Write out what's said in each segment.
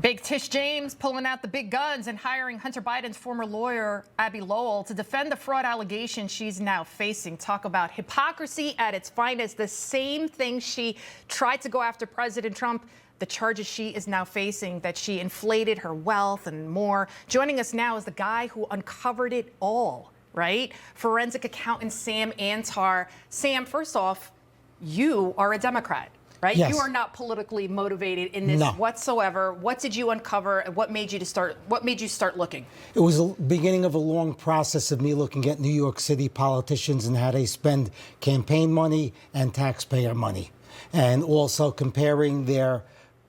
Big Tish James pulling out the big guns and hiring Hunter Biden's former lawyer, Abby Lowell, to defend the fraud allegations she's now facing. Talk about hypocrisy at its finest. The same thing she tried to go after President Trump, the charges she is now facing, that she inflated her wealth and more. Joining us now is the guy who uncovered it all, right? Forensic accountant Sam Antar. Sam, first off, you are a Democrat. Right? Yes. You are not politically motivated in this whatsoever. What did you uncover? And what made you start looking? It was the beginning of a long process of me looking at New York City politicians and how they spend campaign money and taxpayer money, and also comparing their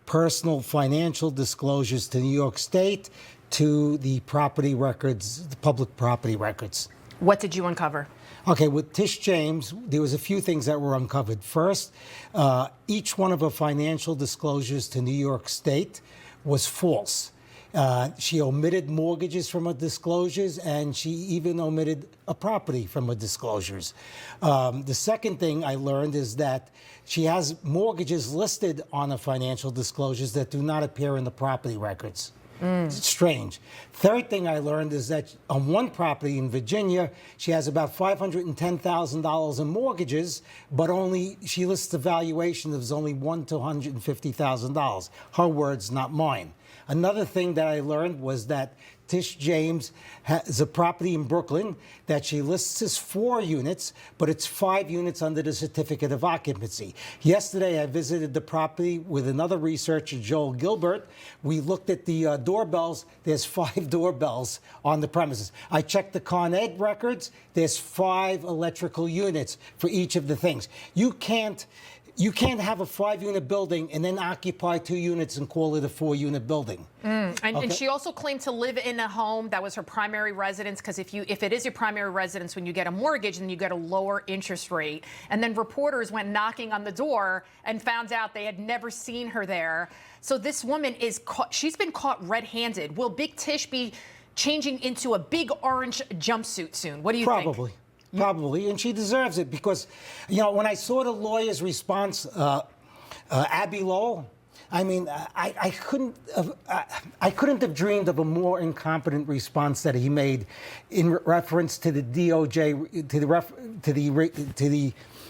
personal financial disclosures to New York State to the property records, the public property records. What did you uncover? Okay, with Tish James, there was a few things that were uncovered. First, each one of her financial disclosures to New York State was false. She omitted mortgages from her disclosures, and she even omitted a property from her disclosures. The second thing I learned is that she has mortgages listed on her financial disclosures that do not appear in the property records. It's strange. Third thing I learned is that on one property in Virginia, she has about $510,000 in mortgages, but she lists the valuation of only $100,000 to $150,000. Her words, not mine. Another thing that I learned was that Tish James has a property in Brooklyn that she lists as 4 units, but it's 5 units under the certificate of occupancy. Yesterday, I visited the property with another researcher, Joel Gilbert. We looked at the doorbells. There's 5 doorbells on the premises. I checked the Con Ed records. There's 5 electrical units for each of the things. You can't have a 5-unit building and then occupy 2 units and call it a 4-unit building. And she also claimed to live in a home that was her primary residence, because if it is your primary residence, when you get a mortgage, then you get a lower interest rate. And then reporters went knocking on the door and found out they had never seen her there. So this woman she's been caught red-handed. Will Big Tish be changing into a big orange jumpsuit soon? What do you think? Probably. Probably, and she deserves it because, when I saw the lawyer's response, Abby Lowell, I mean, I couldn't have dreamed of a more incompetent response that he made in reference to the DOJ, to the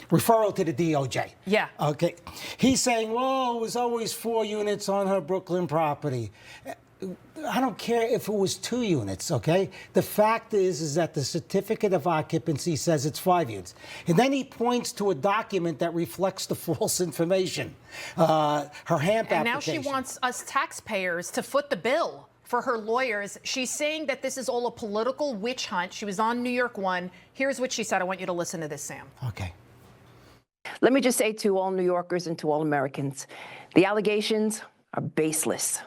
referral to the DOJ. Yeah. Okay. He's saying, well, it was always 4 units on her Brooklyn property. I don't care if it was 2 units, okay? The fact is that the certificate of occupancy says it's 5 units. And then he points to a document that reflects the false information, her HAMP application. And now she wants us taxpayers to foot the bill for her lawyers. She's saying that this is all a political witch hunt. She was on New York One. Here's what she said. I want you to listen to this, Sam. Okay. Let me just say to all New Yorkers and to all Americans, the allegations are baseless.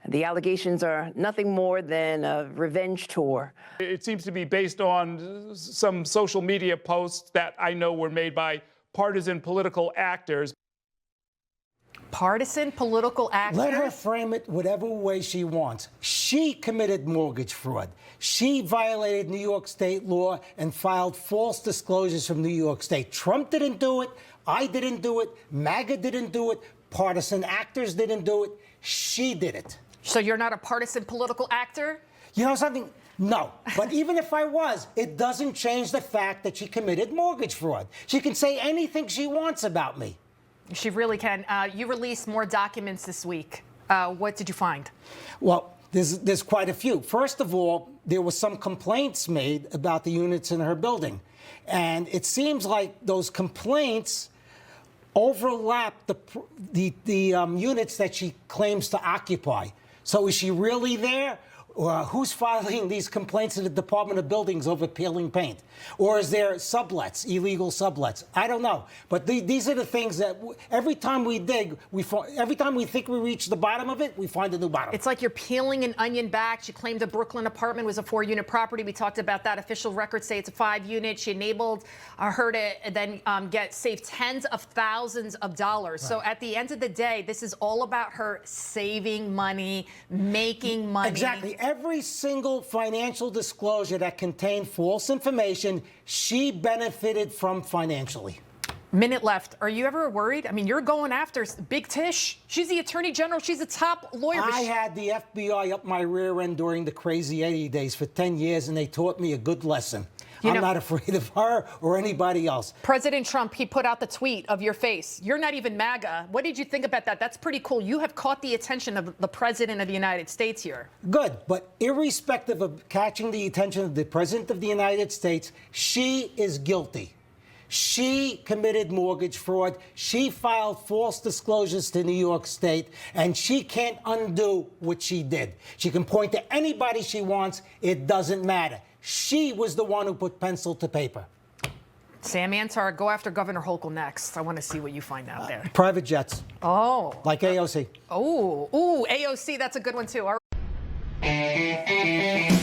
The allegations are nothing more than a revenge tour. It seems to be based on some social media posts that I know were made by partisan political actors. Partisan political actors? Let her frame it whatever way she wants. She committed mortgage fraud. She violated New York State law and filed false disclosures from New York State. Trump didn't do it. I didn't do it. MAGA didn't do it. Partisan actors didn't do it. She did it. So you're not a partisan political actor? You know something? No. But even if I was, it doesn't change the fact that she committed mortgage fraud. She can say anything she wants about me. She really can. You released more documents this week. What did you find? Well, there's quite a few. First of all, there were some complaints made about the units in her building. And it seems like those complaints overlap the units that she claims to occupy. So is she really there? Or who's filing these complaints to the Department of Buildings over peeling paint? Or is there sublets, illegal sublets? I don't know. But these are the things that every time we dig, every time we think we reach the bottom of it, we find a new bottom. It's like you're peeling an onion back. She claimed a Brooklyn apartment was a 4-unit property. We talked about that. Official records say it's a 5-unit. She enabled her to then save tens of thousands of dollars. Right. So at the end of the day, this is all about her saving money, making money. Exactly. Every single financial disclosure that contained false information, she benefited from financially. Minute left. Are you ever worried? I mean, you're going after Big Tish. She's the attorney general. She's a top lawyer. I had the FBI up my rear end during the crazy 80 days for 10 years, and they taught me a good lesson. I'm not afraid of her or anybody else. President Trump, he put out the tweet of your face. You're not even MAGA. What did you think about that? That's pretty cool. You have caught the attention of the President of the United States here. Good, but irrespective of catching the attention of the President of the United States, she is guilty. She committed mortgage fraud. She filed false disclosures to New York State, and she can't undo what she did. She can point to anybody she wants. It doesn't matter. She was the one who put pencil to paper. Sam Antar, go after Governor Hochul next. I want to see what you find out there. Private jets. Oh. Like AOC. Oh, AOC, that's a good one, too. All right.